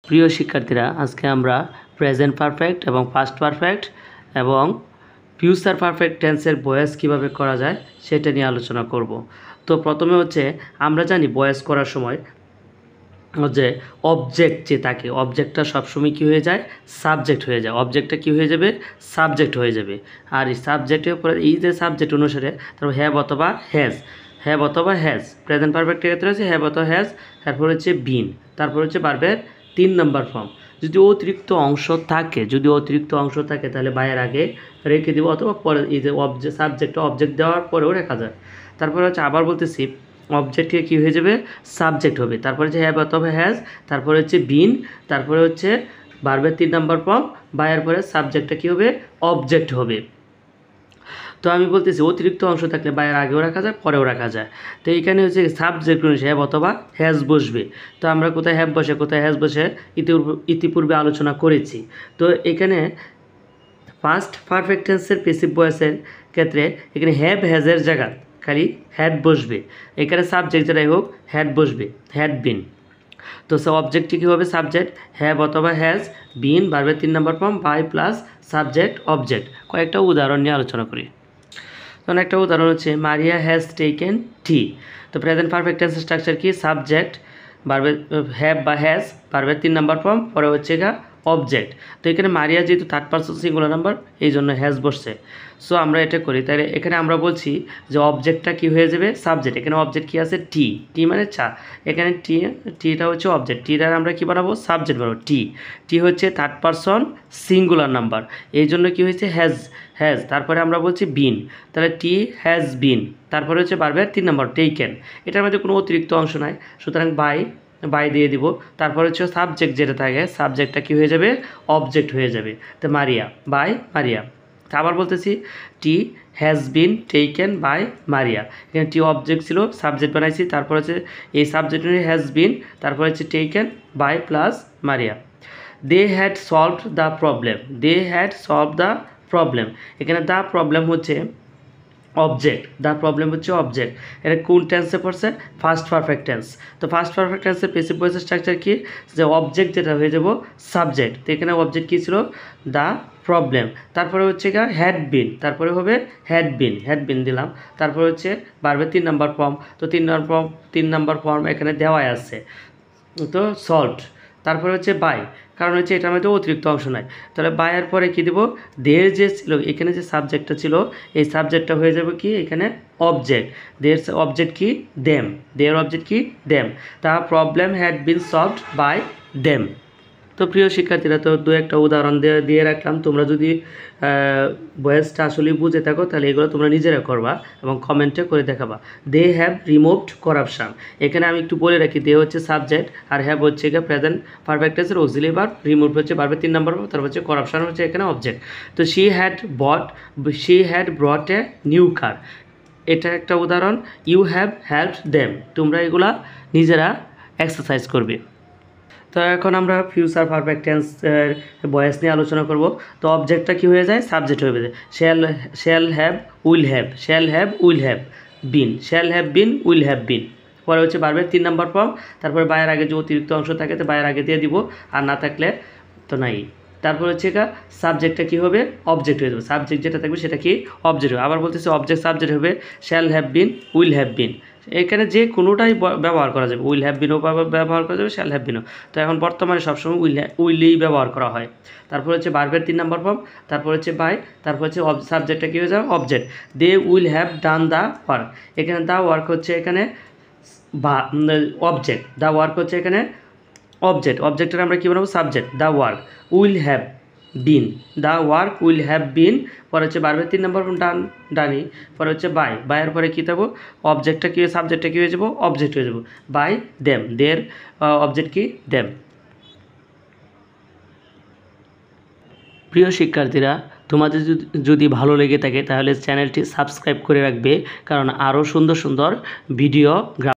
প্রিয় শিক্ষার্থীরা, আজকে আমরা প্রেজেন্ট পারফেক্ট এবং পাস্ট পারফেক্ট এবং ফিউচার পারফেক্ট টেন্সের ভয়েস কিভাবে করা যায় সেটা নিয়ে আলোচনা করব। তো প্রথমে হচ্ছে আমরা জানি ভয়েস করার সময় যে অবজেক্ট যে থাকে, অবজেক্টটা সবসময় কী হয়ে যায়, সাবজেক্ট হয়ে যায়। অবজেক্টটা কী হয়ে যাবে, সাবজেক্ট হয়ে যাবে। আর এই সাবজেক্টের উপরে এই যে সাবজেক্ট অনুসারে তারপর হ্যাভ অথবা হ্যাজ, হ্যাভ অথবা হ্যাজ। প্রেজেন্ট পারফেক্টের ক্ষেত্রে হচ্ছে হ্যাভ অথবা হ্যাজ, তারপর হচ্ছে বিন, তারপর হচ্ছে ভার্বের 3 নম্বর ফর্ম। যদি অতিরিক্ত অংশ থাকে তাহলে বায়ের আগে রেখে দিব, অথবা পরে এই যে অবজেক্ট দেওয়ার পরেও রেখা যায়। তারপরে হচ্ছে আবার বলতেছি অবজেক্টে কী হয়ে যাবে, সাবজেক্ট হবে। তারপরে হচ্ছে হ্যাভ অথবা হ্যাজ, তারপরে হচ্ছে বিন, তারপরে হচ্ছে ভার্বের 3 নম্বর ফর্ম, বায়ের পরে সাবজেক্টটা কী হবে, অবজেক্ট হবে। তো আমি বলতেছি অতিরিক্ত অংশ থাকলে বায়ের আগেও রাখা যায়, পরেও রাখা যায়। তো এইখানে হচ্ছে সাবজেক্ট অনুসারে হ্যাভ অথবা হ্যাজ বসবে। তো আমরা কোথায় হ্যাভ বসে কোথায় হ্যাজ বসে ইতিপূর্বে আলোচনা করেছি। তো এখানে ফার্স্ট পারফেক্ট টেন্সের প্যাসিভ ভয়েসের ক্ষেত্রে এখানে হ্যাভ হ্যাজের জায়গা খালি হ্যাড বসবে। এখানে সাবজেক্ট যেটাই হোক হ্যাড বসবে, হ্যাড বিন। তো সে অবজেক্টটি কী হবে, সাবজেক্ট হ্যাভ অথবা হ্যাজ, বিন ভার্বের 3 নম্বর form, by plus subject object. কয়েকটা উদাহরণ নিয়ে আলোচনা করি। তখন একটা উদাহরণ হচ্ছে মারিয়া হ্যাজ টেকেন টি। তো প্রেজেন্ট পারফেক্ট টেন্সের স্ট্রাকচার কি, সাবজেক্ট ভার্বের হ্যাভ বা হ্যাজ, ভার্বের 3 নম্বর ফর্ম, পরে হচ্ছে গা অবজেক্ট। তো এখানে মারিয়া যেহেতু থার্ড পারসন সিঙ্গুলার নাম্বার, এই জন্য হ্যাজ বসছে। সো আমরা এটা করি, তাহলে এখানে আমরা বলছি যে অবজেক্টটা কী হয়ে যাবে, সাবজেক্ট। এখানে অবজেক্ট কী আছে, টি, টি মানে চা। এখানে টিটা হচ্ছে অবজেক্ট, টিটা আমরা কী বানাবো, সাবজেক্ট বানাবো। টি হচ্ছে থার্ড পারসন সিঙ্গুলার নাম্বার, এই জন্য কী হয়েছে, হ্যাজ। তারপরে আমরা বলছি বিন, তাহলে টি হ্যাজ বিন, তারপরে হচ্ছে ভার্বের 3 নম্বর টেকেন। এটার মধ্যে কোনো অতিরিক্ত অংশ নাই, সুতরাং বাই দিয়ে দিব। তারপর হচ্ছে সাবজেক্ট যেটা থাকে, সাবজেক্টটা কী হয়ে যাবে, অবজেক্ট হয়ে যাবে। তো মারিয়া, বাই মারিয়া। আবার বলতেছি tea has been taken by Maria. এখানে টি অবজেক্ট ছিল, সাবজেক্ট বানাইছি, তারপর হচ্ছে এই সাবজেক্ট হ্যাজ বিন, তারপর হচ্ছে টেকেন বাই প্লাস মারিয়া। They had solved the problem. এখানে দ্য প্রবলেম হচ্ছে অবজেক্ট, দ্য প্রবলেম হচ্ছে অবজেক্ট। এটা কোন টেন্সে পড়ছে, ফার্স্ট পারফেক্ট টেন্স। তো ফার্স্ট পারফেক্ট টেন্সের প্যাসিভ ভয়েসের স্ট্রাকচার কি, যে অবজেক্ট যেটা হয়ে যাব সাবজেক্ট। তো এখানে অবজেক্ট কী ছিল, দ্য প্রবলেম। তারপরে হচ্ছে হ্যাড বিন, তারপরে হবে হ্যাড বিন দিলাম। তারপরে হচ্ছে ভার্বের 3 নম্বর ফর্ম। তো 3 নম্বর ফর্ম এখানে দেওয়াই আছে, তো সলভড। তারপরে হচ্ছে বাই, কারণ হচ্ছে এটার মধ্যে অতিরিক্ত অংশ নাই। তাহলে বায়ের পরে কী দেবো, দের যে ছিল এখানে যে সাবজেক্টটা ছিল, এই সাবজেক্টটা হয়ে যাবে কি এখানে অবজেক্ট। দের অবজেক্ট কি, দেম। অবজেক্ট কি, দেম। তা problem had been solved by them. তো প্রিয় শিক্ষার্থীরা, তো দু একটা উদাহরণ দিয়ে রাখলাম। তোমরা যদি ভয়েসটা আসলে বুঝে থাকো তাহলে এগুলো তোমরা নিজেরা করবা এবং কমেন্টে করে দেখাবা। They have removed corruption. এখানে আমি একটু বলে রাখি, দে হচ্ছে সাবজেক্ট আর হ্যাভ হচ্ছে প্রেজেন্ট পারফেক্ট টেন্সের অক্সিলারি ভার্ব, রিমুভ হচ্ছে ভার্বের 3 নম্বর, তারপর হচ্ছে করাপশান হচ্ছে এখানে অবজেক্ট। তো she had brought a new car, এটা একটা উদাহরণ। You have helped them. তোমরা এগুলা নিজেরা এক্সারসাইজ করবে। তো এখন আমরা ফিউচার পারফেক্ট টেন্সের ভয়েস নিয়ে আলোচনা করব। তো অবজেক্টটা কী হয়ে যায়, সাবজেক্ট হয়ে যায়। Shall have will have been, will have been. পরে হচ্ছে ভার্বের 3 নম্বর ফর্ম, তারপরে বায়ের আগে যে অতিরিক্ত অংশ থাকে তো বায়ের আগে দিয়ে দিব, আর না থাকলে তো নাই। তারপর হচ্ছে সাবজেক্টটা কী হবে, অবজেক্ট হয়ে যাবে। সাবজেক্ট যেটা থাকবে সেটা কি, অবজেক্ট হবে। আবার বলতেছে অবজেক্ট সাবজেক্ট হবে, shall have been, will have been. এখানে যে কোনোটাই ব্যবহার করা যাবে, উইল হ্যাভ বিনও ব্যবহার করা যাবে, শ্যাল হ্যাভ বিনও। তো এখন বর্তমানে সবসময় উইলেই ব্যবহার করা হয়। তারপর হচ্ছে ভার্বের 3 নম্বর ফর্ম, তারপর হচ্ছে বাই, তারপর হচ্ছে সাবজেক্টটা কী হয়ে যাবে, object. They will have done the work. এখানে দ্য ওয়ার্ক হচ্ছে এখানে অবজেক্ট, দ্য ওয়ার্ক হচ্ছে এখানে অবজেক্টের আমরা কী বানাবো, subject. The work will have been, the work will have been. পরে হচ্ছে ভার্বের 3 নম্বর ডানি, পরে হচ্ছে বাইয়ের পরে কী থাকবো, অবজেক্টটা কী, সাবজেক্টটা কী হয়ে যাবো, অবজেক্ট হয়ে যাবো। বাই দেম, দের অবজেক্ট কি, দেম। প্রিয় শিক্ষার্থীরা, তোমাদের যদি ভালো লেগে থাকে তাহলে চ্যানেলটি সাবস্ক্রাইব করে রাখবে, কারণ আরও সুন্দর ভিডিও